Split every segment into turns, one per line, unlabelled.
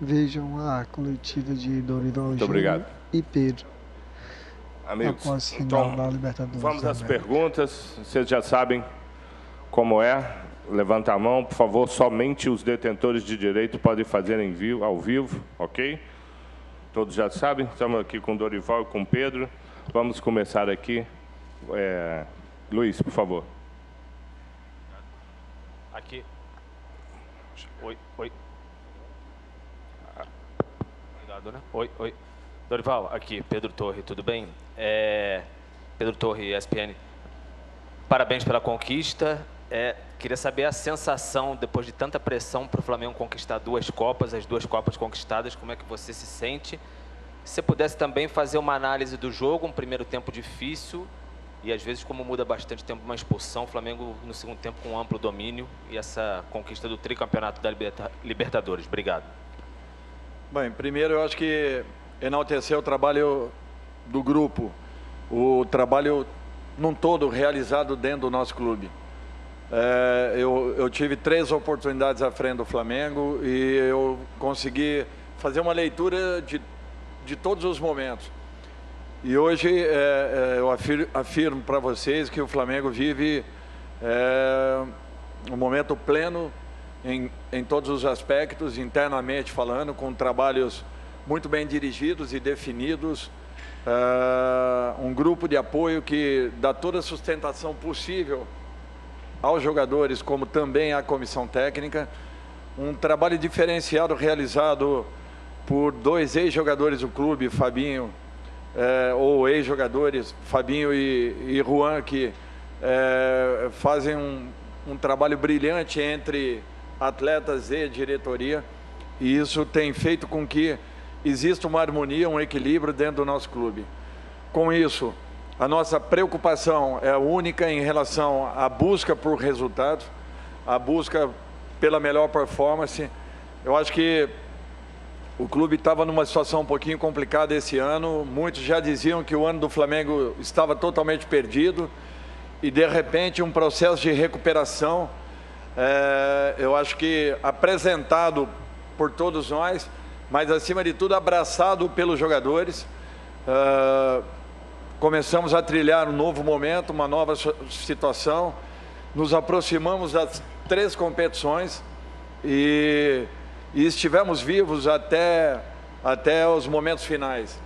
Vejam a coletiva de Dorival
Muito
Júnior
obrigado.
e Pedro.
Amigos,
Após final
então,
da Libertadores
vamos
da
às
América.
perguntas. Vocês já sabem como é. Levanta a mão, por favor. Somente os detentores de direito podem fazer ao vivo, ok? Todos já sabem. Estamos aqui com Dorival e com Pedro. Vamos começar aqui. Luiz, por favor.
Aqui. Oi. Cuidado, né? Oi. Dorival, aqui, Pedro Torre, tudo bem? Pedro Torre, ESPN. Parabéns pela conquista. Queria saber a sensação, depois de tanta pressão para o Flamengo conquistar as duas Copas conquistadas, como é que você se sente? Se você pudesse também fazer uma análise do jogo, um primeiro tempo difícil, e às vezes como muda bastante tempo uma expulsão, o Flamengo no segundo tempo com amplo domínio e essa conquista do tricampeonato da Libertadores. Obrigado.
Bem, primeiro eu acho que enaltecer o trabalho do grupo, o trabalho num todo realizado dentro do nosso clube. Eu tive 3 oportunidades à frente do Flamengo e eu consegui fazer uma leitura de todos os momentos. E hoje eu afirmo para vocês que o Flamengo vive um momento pleno em todos os aspectos, internamente falando, com trabalhos muito bem dirigidos e definidos, um grupo de apoio que dá toda a sustentação possível aos jogadores, como também à comissão técnica, um trabalho diferenciado realizado por 2 ex-jogadores do clube, Fabinho, ou ex-jogadores, Fabinho e Juan, que fazem um trabalho brilhante entre atletas e diretoria, e isso tem feito com que exista uma harmonia, um equilíbrio dentro do nosso clube. Com isso, a nossa preocupação é única em relação à busca por resultado, a busca pela melhor performance. Eu acho que o clube estava numa situação um pouquinho complicada esse ano. Muitos já diziam que o ano do Flamengo estava totalmente perdido e, de repente, um processo de recuperação, eu acho que apresentado por todos nós, mas, acima de tudo, abraçado pelos jogadores. Começamos a trilhar um novo momento, uma nova situação, nos aproximamos das 3 competições e estivemos vivos até os momentos finais.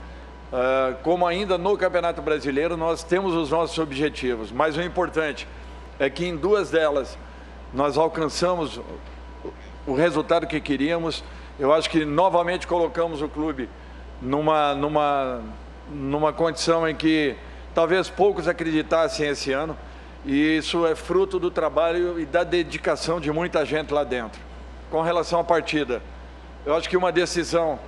Como ainda no Campeonato Brasileiro, nós temos os nossos objetivos, mas o importante é que em 2 delas nós alcançamos o resultado que queríamos. Eu acho que novamente colocamos o clube numa condição em que talvez poucos acreditassem esse ano, e isso é fruto do trabalho e da dedicação de muita gente lá dentro. Com relação à partida, eu acho que uma decisão,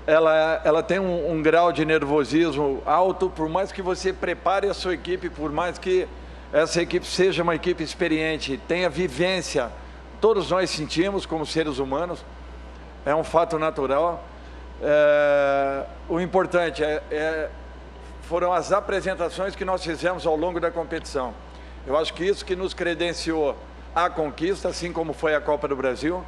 ela tem um grau de nervosismo alto, por mais que você prepare a sua equipe, por mais que essa equipe seja uma equipe experiente, tenha vivência, todos nós sentimos como seres humanos, é um fato natural. O importante foram as apresentações que nós fizemos ao longo da competição. Eu acho que isso que nos credenciou a conquista, assim como foi a Copa do Brasil,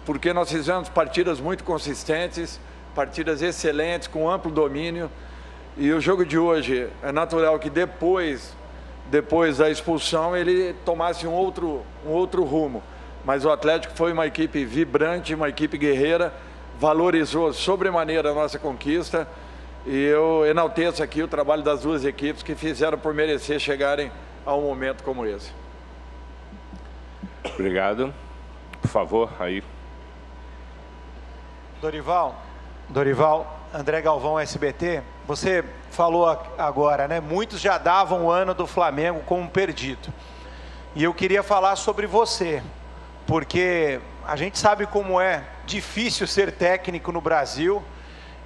porque nós fizemos partidas muito consistentes, partidas excelentes, com amplo domínio, e o jogo de hoje é natural que depois da expulsão ele tomasse um outro rumo, mas o Atlético foi uma equipe vibrante, uma equipe guerreira, valorizou sobremaneira a nossa conquista, e eu enalteço aqui o trabalho das 2 equipes que fizeram por merecer chegarem a um momento como esse.
Obrigado. Por favor, aí.
Dorival, André Galvão, SBT, você falou agora, né? Muitos já davam o ano do Flamengo como perdido. E eu queria falar sobre você, porque a gente sabe como é difícil ser técnico no Brasil,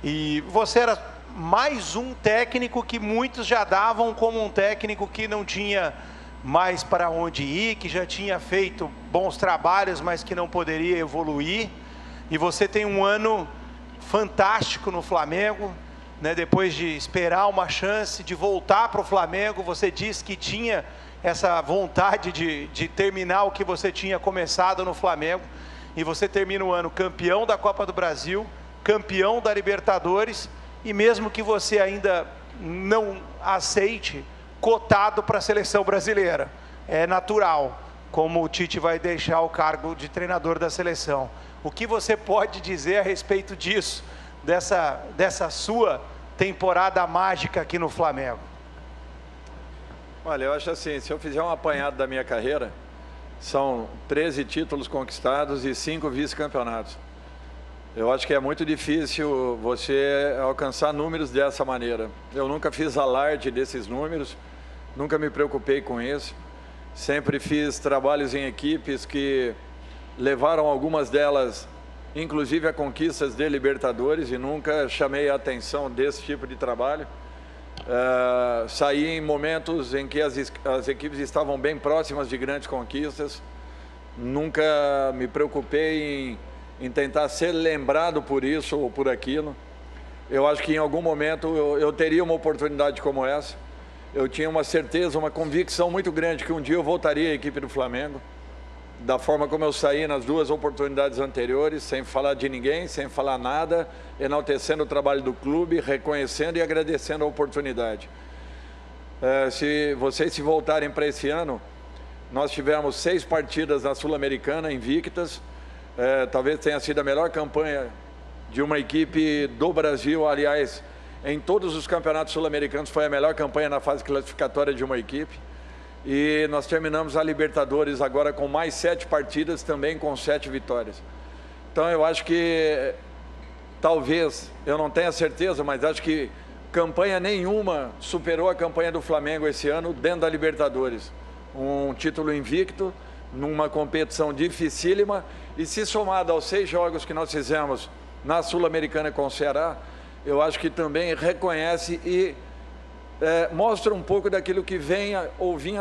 e você era mais um técnico que muitos já davam como um técnico que não tinha mais para onde ir, que já tinha feito bons trabalhos, mas que não poderia evoluir. E você tem um ano fantástico no Flamengo, né? Depois de esperar uma chance de voltar para o Flamengo, você disse que tinha essa vontade de terminar o que você tinha começado no Flamengo. e você termina o ano campeão da Copa do Brasil, campeão da Libertadores, e mesmo que você ainda não aceite, cotado para a seleção brasileira. É natural, como o Tite vai deixar o cargo de treinador da seleção. O que você pode dizer a respeito disso, dessa sua temporada mágica aqui no Flamengo?
Olha, eu acho assim, se eu fizer um apanhado da minha carreira, são 13 títulos conquistados e 5 vice-campeonatos. Eu acho que é muito difícil você alcançar números dessa maneira. Eu nunca fiz alarde desses números, nunca me preocupei com isso. Sempre fiz trabalhos em equipes que levaram algumas delas, inclusive a conquistas de Libertadores, e nunca chamei a atenção desse tipo de trabalho. Saí em momentos em que as equipes estavam bem próximas de grandes conquistas. Nunca me preocupei em tentar ser lembrado por isso ou por aquilo. Eu acho que em algum momento eu teria uma oportunidade como essa. Eu tinha uma certeza, uma convicção muito grande que um dia eu voltaria à equipe do Flamengo, da forma como eu saí nas 2 oportunidades anteriores, sem falar de ninguém, sem falar nada, enaltecendo o trabalho do clube, reconhecendo e agradecendo a oportunidade. Se vocês se voltarem para esse ano, nós tivemos 6 partidas na Sul-Americana invictas. Talvez tenha sido a melhor campanha de uma equipe do Brasil. Aliás, em todos os campeonatos sul-americanos foi a melhor campanha na fase classificatória de uma equipe. E nós terminamos a Libertadores agora com mais 7 partidas, também com 7 vitórias. Então eu acho que, talvez, eu não tenha certeza, mas acho que campanha nenhuma superou a campanha do Flamengo esse ano dentro da Libertadores. Um título invicto, numa competição dificílima, e se somado aos 6 jogos que nós fizemos na Sul-Americana com o Ceará, eu acho que também reconhece e mostra um pouco daquilo que vinha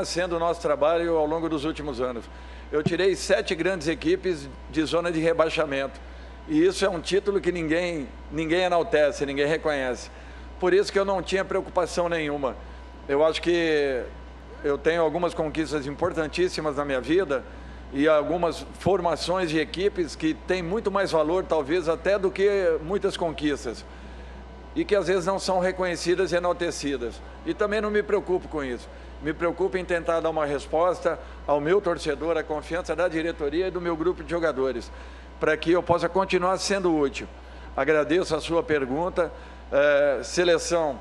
sendo o nosso trabalho ao longo dos últimos anos. Eu tirei 7 grandes equipes de zona de rebaixamento, e isso é um título que ninguém enaltece, ninguém reconhece. Por isso que eu não tinha preocupação nenhuma. Eu acho que eu tenho algumas conquistas importantíssimas na minha vida e algumas formações de equipes que têm muito mais valor, talvez, até do que muitas conquistas, e que às vezes não são reconhecidas e enaltecidas. E também não me preocupo com isso. Me preocupo em tentar dar uma resposta ao meu torcedor, à confiança da diretoria e do meu grupo de jogadores, para que eu possa continuar sendo útil. Agradeço a sua pergunta. Seleção,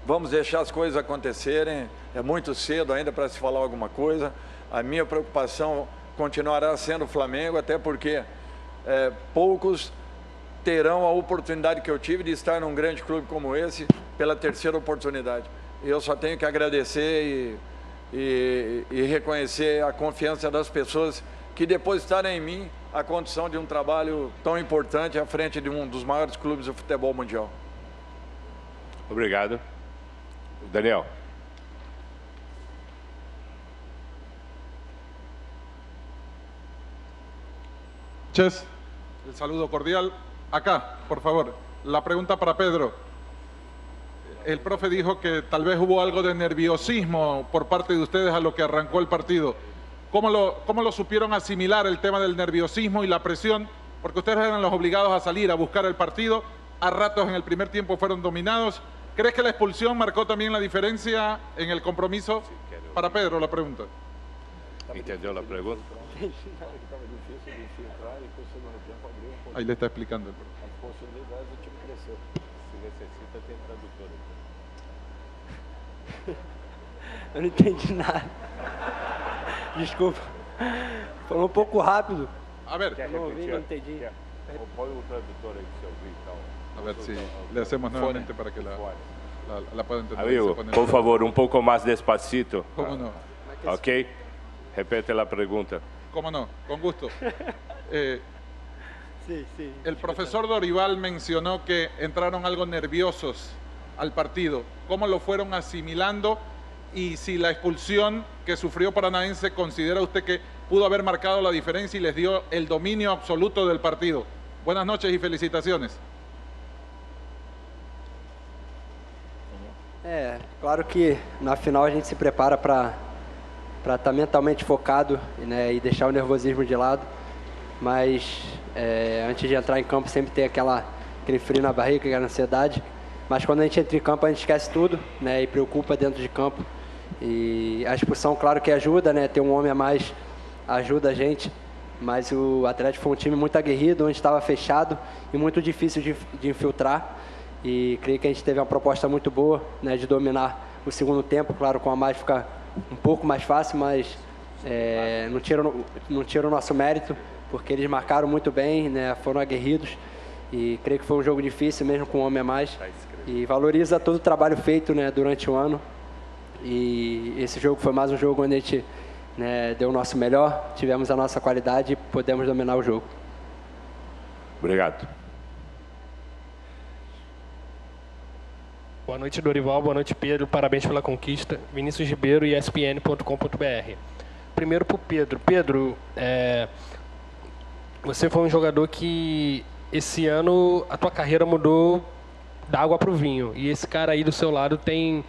vamos deixar as coisas acontecerem. É muito cedo ainda para se falar alguma coisa. A minha preocupação continuará sendo o Flamengo, até porque poucos terão a oportunidade que eu tive de estar num grande clube como esse pela 3ª oportunidade. Eu só tenho que agradecer e reconhecer a confiança das pessoas que depositaram em mim a condição de um trabalho tão importante à frente de um dos maiores clubes do futebol mundial.
Obrigado. Daniel.
Ches, el saludo cordial. Acá, por favor, la pregunta para Pedro. El profe dijo que tal vez hubo algo de nerviosismo por parte de ustedes a lo que arrancó el partido. ¿Cómo lo supieron asimilar el tema del nerviosismo y la presión? Porque ustedes eran los obligados a salir a buscar el partido. A ratos en el primer tiempo fueron dominados. ¿Crees que la expulsión marcó también la diferencia en el compromiso? Para Pedro, la pregunta.
¿Entendió la pregunta?
Ahí le está explicando.
Eu não entendi nada. Desculpa. Falou um pouco rápido.
A ver,
Não ouvi, não entendi.
Põe o tradutor aí que você ouviu e tal.
a ver si le hacemos nuevamente para que la pueda entender.
Amigo, por favor, un poco más despacito.
¿Cómo no?
¿Ok? Repete la pregunta.
¿Cómo no? Con gusto.
Sí, sí.
El profesor Dorival mencionó que entraron algo nerviosos al partido. ¿Cómo lo fueron asimilando? Y si la expulsión que sufrió Paranaense, ¿considera usted que pudo haber marcado la diferencia y les dio el dominio absoluto del partido? Buenas noches y felicitaciones.
Claro que na final a gente se prepara para estar mentalmente focado, né, e deixar o nervosismo de lado. mas antes de entrar em campo sempre tem aquele frio na barriga, aquela ansiedade. Mas quando a gente entra em campo, a gente esquece tudo, né, e preocupa dentro de campo. E a expulsão, claro que ajuda, né, ter um homem a mais ajuda a gente, mas o Atlético foi um time muito aguerrido, onde estava fechado e muito difícil de infiltrar. E creio que a gente teve uma proposta muito boa, né, de dominar o segundo tempo. Claro, com a mais fica um pouco mais fácil, mas não tira o nosso mérito, porque eles marcaram muito bem, né, foram aguerridos. E creio que foi um jogo difícil, mesmo com um homem a mais. E valoriza todo o trabalho feito, né, durante o ano. E esse jogo foi mais um jogo onde a gente, né, deu o nosso melhor, tivemos a nossa qualidade e podemos dominar o jogo.
Obrigado.
Boa noite, Dorival. Boa noite, Pedro. Parabéns pela conquista. Vinícius Ribeiro, ESPN.com.br. Primeiro para o Pedro. Pedro, você foi um jogador que esse ano a tua carreira mudou da água para o vinho. E esse cara aí do seu lado tem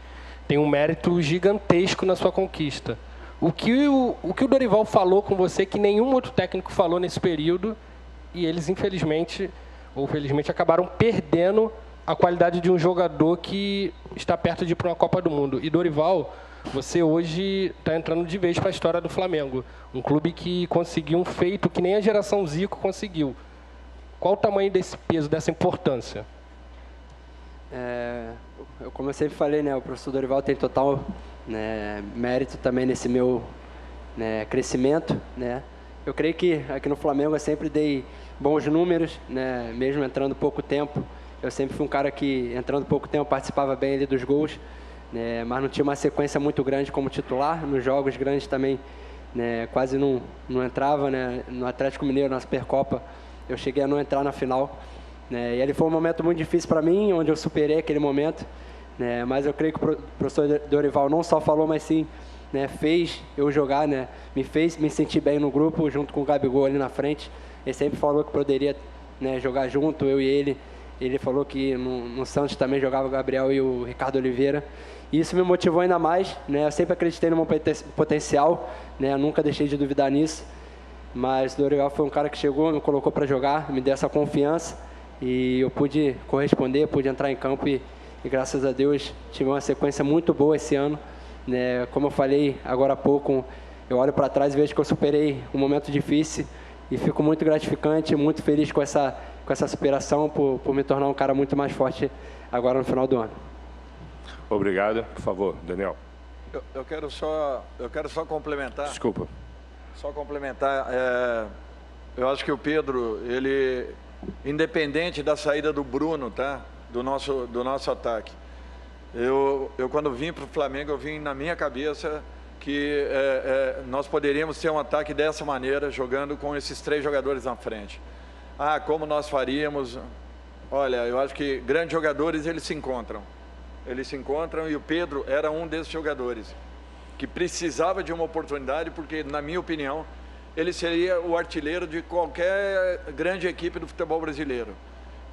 um mérito gigantesco na sua conquista. O que o Dorival falou com você que nenhum outro técnico falou nesse período, e eles infelizmente ou felizmente acabaram perdendo a qualidade de um jogador que está perto de ir para uma Copa do Mundo. E Dorival, você hoje está entrando de vez para a história do Flamengo. Um clube que conseguiu um feito que nem a geração Zico conseguiu. Qual o tamanho desse peso, dessa importância?
Como eu sempre falei, né, o professor Dorival tem total, né, mérito também nesse meu, né, crescimento, né. Eu creio que aqui no Flamengo eu sempre dei bons números, né, mesmo entrando pouco tempo. Eu sempre fui um cara que, entrando pouco tempo, participava bem ali dos gols, né, mas não tinha uma sequência muito grande como titular. Nos jogos grandes também, né, quase não entrava, né. No Atlético Mineiro, na Supercopa, eu cheguei a não entrar na final, né, e ele foi um momento muito difícil para mim, onde eu superei aquele momento, né, mas eu creio que o professor Dorival não só falou, mas sim, né, fez eu jogar, né, me fez me sentir bem no grupo, junto com o Gabigol ali na frente. Ele sempre falou que poderia, né, jogar junto, eu e ele. Ele falou que no Santos também jogava o Gabriel e o Ricardo Oliveira. E isso me motivou ainda mais, né, eu sempre acreditei no meu potencial, né, eu nunca deixei de duvidar nisso. Mas o Dorival foi um cara que chegou, me colocou para jogar, me deu essa confiança e eu pude corresponder, pude entrar em campo e graças a Deus tive uma sequência muito boa esse ano, né? Como eu falei agora há pouco, eu olho para trás e vejo que eu superei um momento difícil e fico muito gratificante, muito feliz com essa superação por me tornar um cara muito mais forte agora no final do ano.
Obrigado. Por favor, Daniel.
Eu quero só complementar.
Desculpa.
Só complementar, eu acho que o Pedro, ele, independente da saída do Bruno, tá? Do nosso ataque, eu quando vim para o Flamengo, eu vim na minha cabeça que nós poderíamos ter um ataque dessa maneira, jogando com esses 3 jogadores na frente. Como nós faríamos? Olha, eu acho que grandes jogadores, eles se encontram e o Pedro era um desses jogadores que precisava de uma oportunidade, porque, na minha opinião, ele seria o artilheiro de qualquer grande equipe do futebol brasileiro.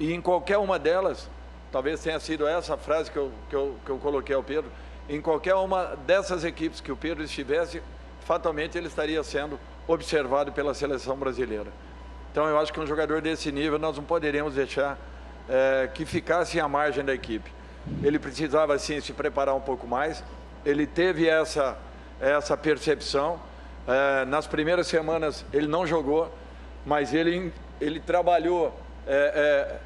E em qualquer uma delas, talvez tenha sido essa a frase que eu coloquei ao Pedro, em qualquer uma dessas equipes que o Pedro estivesse, fatalmente ele estaria sendo observado pela seleção brasileira. Então, eu acho que um jogador desse nível nós não poderíamos deixar que ficasse à margem da equipe. Ele precisava, sim, se preparar um pouco mais. Ele teve essa percepção. Nas primeiras semanas ele não jogou, mas ele trabalhou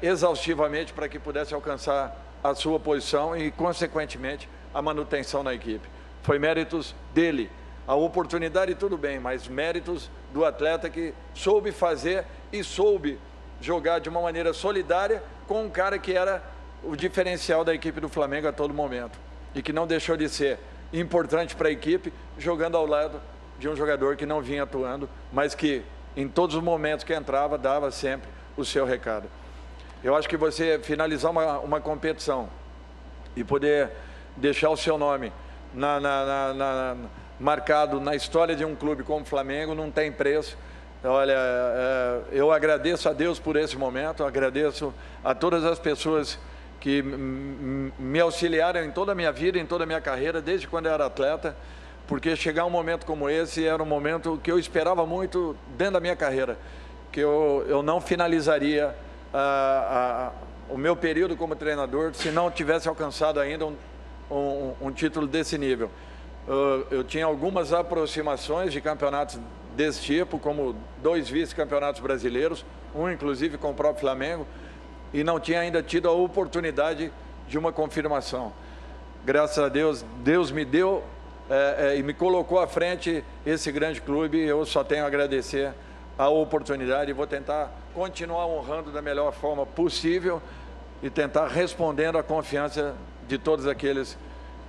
exaustivamente para que pudesse alcançar a sua posição e, consequentemente, a manutenção na equipe. Foi méritos dele. A oportunidade, tudo bem, mas méritos do atleta que soube fazer e soube jogar de uma maneira solidária com um cara que era o diferencial da equipe do Flamengo a todo momento e que não deixou de ser importante para a equipe, jogando ao lado de um jogador que não vinha atuando, mas que em todos os momentos que entrava, dava sempre o seu recado. Eu acho que você finalizar uma competição e poder deixar o seu nome marcado na história de um clube como o Flamengo não tem preço. Olha, eu agradeço a Deus por esse momento, agradeço a todas as pessoas que me auxiliaram em toda a minha vida, em toda a minha carreira, desde quando eu era atleta, porque chegar um momento como esse era um momento que eu esperava muito dentro da minha carreira, que eu não finalizaria o meu período como treinador se não tivesse alcançado ainda um título desse nível. Eu tinha algumas aproximações de campeonatos desse tipo, como 2 vice-campeonatos brasileiros, um inclusive com o próprio Flamengo, e não tinha ainda tido a oportunidade de uma confirmação. Graças a Deus, Deus me deu e me colocou à frente esse grande clube. Eu só tenho a agradecer a oportunidade e vou tentar continuar honrando da melhor forma possível e tentar respondendo à confiança de todos aqueles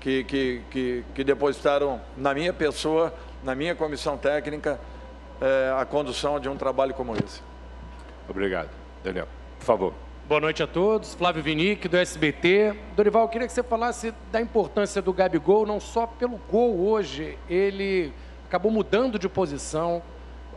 que depositaram na minha pessoa, na minha comissão técnica, a condução de um trabalho como esse.
Obrigado. Daniel, por favor.
Boa noite a todos. Flávio Vinick, do SBT. Dorival, eu queria que você falasse da importância do Gabigol, não só pelo gol hoje. Ele acabou mudando de posição.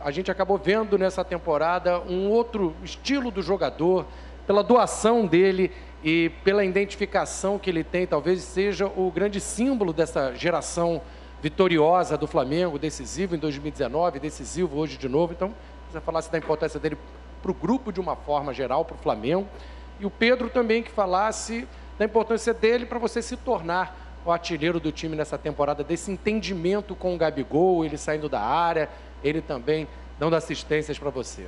A gente acabou vendo nessa temporada um outro estilo do jogador, pela doação dele e pela identificação que ele tem. Talvez seja o grande símbolo dessa geração vitoriosa do Flamengo, decisivo em 2019, decisivo hoje de novo. Então, se você falasse da importância dele para o grupo de uma forma geral, para o Flamengo. E o Pedro também que falasse da importância dele para você se tornar o artilheiro do time nessa temporada, desse entendimento com o Gabigol, ele saindo da área, ele também dando assistências para você.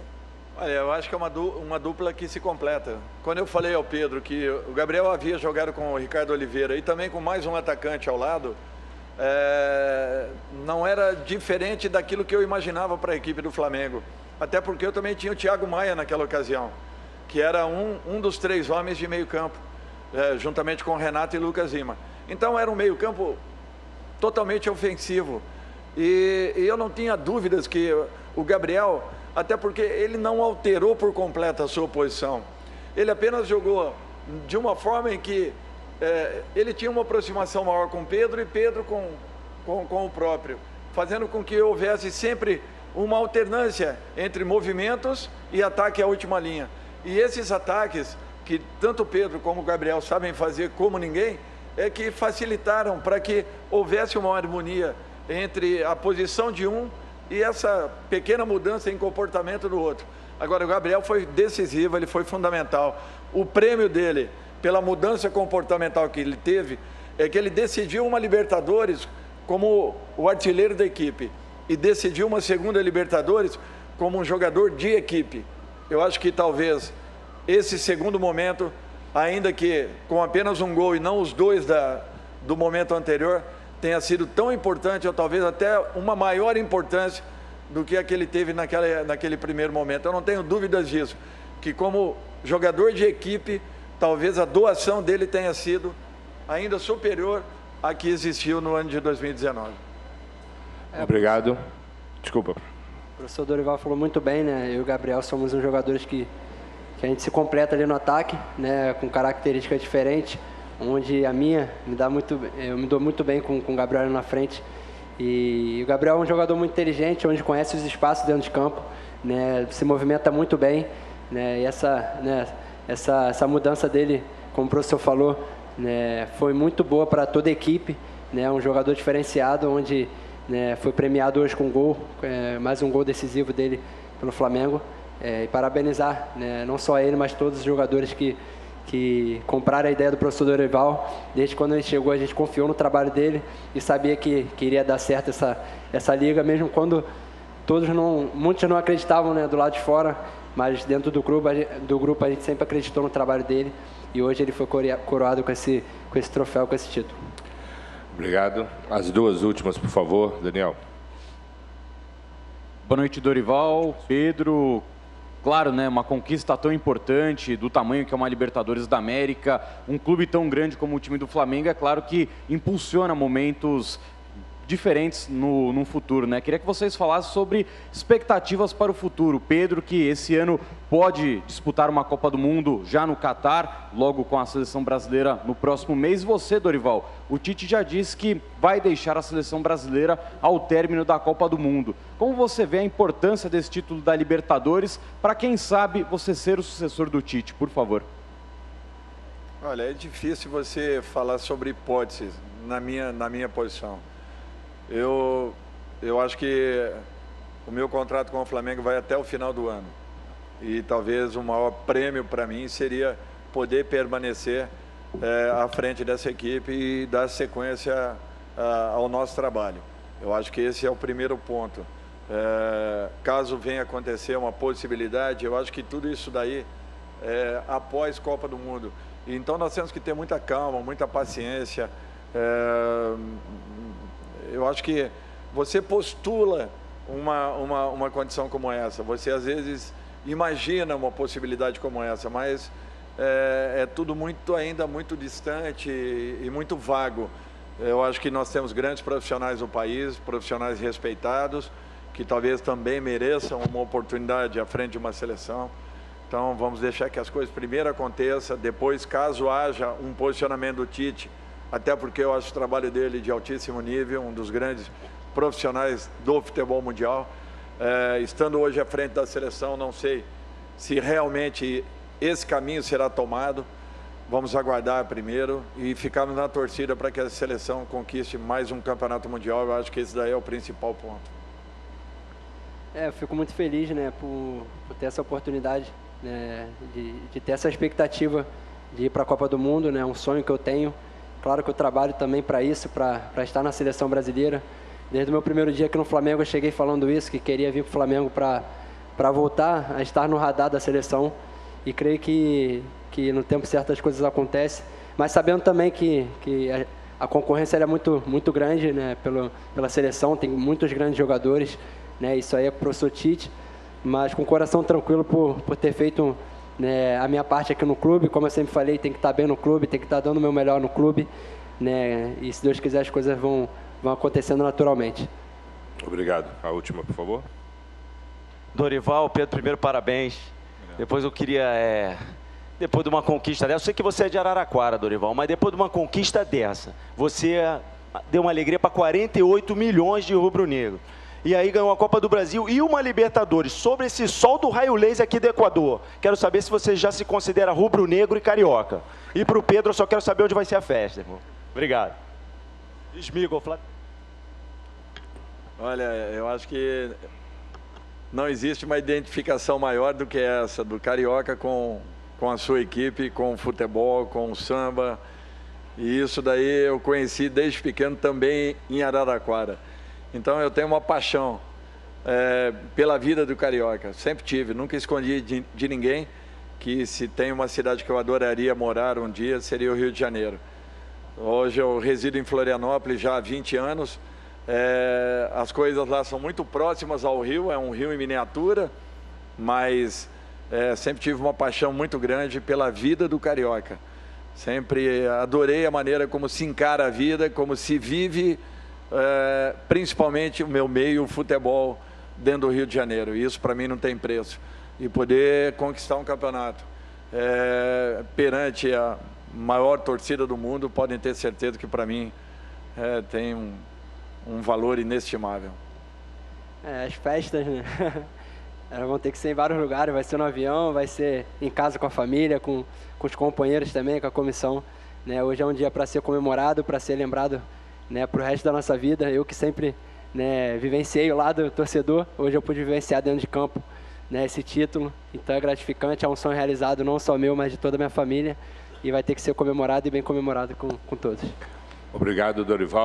Olha, eu acho que é uma dupla que se completa. Quando eu falei ao Pedro que o Gabriel havia jogado com o Ricardo Oliveira e também com mais um atacante ao lado, não era diferente daquilo que eu imaginava para a equipe do Flamengo. Até porque eu também tinha o Thiago Maia naquela ocasião, que era um dos 3 homens de meio campo, juntamente com Renato e Lucas Lima. Então era um meio campo totalmente ofensivo. E eu não tinha dúvidas que o Gabriel, até porque ele não alterou por completo a sua posição. Ele apenas jogou de uma forma em que ele tinha uma aproximação maior com Pedro e Pedro com o próprio, fazendo com que houvesse sempre uma alternância entre movimentos e ataque à última linha. E esses ataques, que tanto o Pedro como o Gabriel sabem fazer como ninguém, que facilitaram para que houvesse uma harmonia entre a posição de um e essa pequena mudança em comportamento do outro. Agora, o Gabriel foi decisivo, ele foi fundamental. O prêmio dele, pela mudança comportamental que ele teve, é que ele decidiu uma Libertadores como o artilheiro da equipe e decidiu uma segunda Libertadores como um jogador de equipe. Eu acho que talvez esse segundo momento, ainda que com apenas um gol e não os 2 do momento anterior, tenha sido tão importante, ou talvez até uma maior importância do que a que ele teve naquele primeiro momento. Eu não tenho dúvidas disso, que como jogador de equipe, talvez a doação dele tenha sido ainda superior à que existiu no ano de 2019.
Obrigado. Desculpa.
O professor Dorival falou muito bem, né? Eu e o Gabriel somos uns jogadores que a gente se completa ali no ataque, né? Com características diferentes, onde a minha eu me dou muito bem com o Gabriel na frente. E o Gabriel é um jogador muito inteligente, onde conhece os espaços dentro de campo, né? Se movimenta muito bem, né? E essa mudança dele, como o professor falou, né? Foi muito boa para toda a equipe, né? Um jogador diferenciado, onde foi premiado hoje com um gol, mais um gol decisivo dele pelo Flamengo. E parabenizar, né, não só ele, mas todos os jogadores que compraram a ideia do professor Dorival. Desde quando ele chegou, a gente confiou no trabalho dele e sabia que iria dar certo essa liga, mesmo quando muitos não acreditavam, né, do lado de fora, mas dentro do grupo a gente sempre acreditou no trabalho dele e hoje ele foi coroado com esse troféu, com esse título.
Obrigado. As 2 últimas, por favor, Daniel.
Boa noite, Dorival, Pedro. Claro, né, uma conquista tão importante, do tamanho que é uma Libertadores da América, um clube tão grande como o time do Flamengo, é claro que impulsiona momentos diferentes no futuro, né? Queria que vocês falassem sobre expectativas para o futuro. Pedro, que esse ano pode disputar uma Copa do Mundo já no Catar, logo com a seleção brasileira no próximo mês. E você, Dorival, o Tite já disse que vai deixar a seleção brasileira ao término da Copa do Mundo. Como você vê a importância desse título da Libertadores para, quem sabe, você ser o sucessor do Tite, por favor?
Olha, é difícil você falar sobre hipóteses na minha posição. Eu acho que o meu contrato com o Flamengo vai até o final do ano. e talvez o maior prêmio para mim seria poder permanecer à frente dessa equipe e dar sequência ao nosso trabalho. Eu acho que esse é o primeiro ponto. Caso venha acontecer uma possibilidade, eu acho que tudo isso daí após Copa do Mundo. Então nós temos que ter muita calma, muita paciência. Eu acho que você postula uma condição como essa, você às vezes imagina uma possibilidade como essa, mas é tudo ainda muito distante e muito vago. Eu acho que nós temos grandes profissionais no país, profissionais respeitados, que talvez também mereçam uma oportunidade à frente de uma seleção. Então vamos deixar que as coisas primeiro aconteçam, depois, caso haja um posicionamento do Tite, até porque eu acho o trabalho dele de altíssimo nível, um dos grandes profissionais do futebol mundial. Estando hoje à frente da seleção, não sei se realmente esse caminho será tomado. Vamos aguardar primeiro e ficarmos na torcida para que a seleção conquiste mais um campeonato mundial. Eu acho que esse daí é o principal ponto.
Eu fico muito feliz, né, por ter essa oportunidade, né, de ter essa expectativa de ir para a Copa do Mundo, né, um sonho que eu tenho. Claro que eu trabalho também para isso, para estar na seleção brasileira. Desde o meu primeiro dia aqui no Flamengo, eu cheguei falando isso, que queria vir para o Flamengo para voltar a estar no radar da seleção. E creio que no tempo certo as coisas acontecem. Mas sabendo também que a concorrência é muito grande, né, pela seleção, tem muitos grandes jogadores, né, isso aí é para o professor Tite. Mas com o coração tranquilo por ter feito, né, a minha parte aqui no clube. Como eu sempre falei, tem que estar bem no clube, tem que estar dando o meu melhor no clube, né, e se Deus quiser as coisas vão acontecendo naturalmente.
Obrigado. A última, por favor.
Dorival, Pedro, primeiro parabéns. Depois eu queria, depois de uma conquista dessa, eu sei que você é de Araraquara, Dorival, mas depois de uma conquista dessa, você deu uma alegria para 48 milhões de rubro-negro. E aí ganhou a Copa do Brasil e uma Libertadores. Sobre esse sol do raio laser aqui do Equador, quero saber se você já se considera rubro-negro e carioca. E para o Pedro, eu só quero saber onde vai ser a festa, irmão. Obrigado. Esmigo, Flávio.
Olha, eu acho que não existe uma identificação maior do que essa, do carioca com a sua equipe, com o futebol, com o samba. E isso daí eu conheci desde pequeno também em Araraquara. Então eu tenho uma paixão pela vida do carioca, sempre tive, nunca escondi de ninguém que se tem uma cidade que eu adoraria morar um dia, seria o Rio de Janeiro. Hoje eu resido em Florianópolis já há 20 anos, as coisas lá são muito próximas ao rio, é um rio em miniatura, mas sempre tive uma paixão muito grande pela vida do carioca. Sempre adorei a maneira como se encara a vida, como se vive, principalmente o meu meio, o futebol, dentro do Rio de Janeiro. E isso para mim não tem preço. E poder conquistar um campeonato perante a maior torcida do mundo, podem ter certeza que para mim tem um valor inestimável.
As festas, né? Elas vão ter que ser em vários lugares, vai ser no avião, vai ser em casa com a família, com os companheiros também, com a comissão, né? Hoje é um dia para ser comemorado, para ser lembrado, né, para o resto da nossa vida. Eu que sempre, né, vivenciei o lado torcedor, hoje eu pude vivenciar dentro de campo, né, esse título. Então é gratificante, é um sonho realizado não só meu, mas de toda a minha família, e vai ter que ser comemorado e bem comemorado com todos.
Obrigado, Dorival.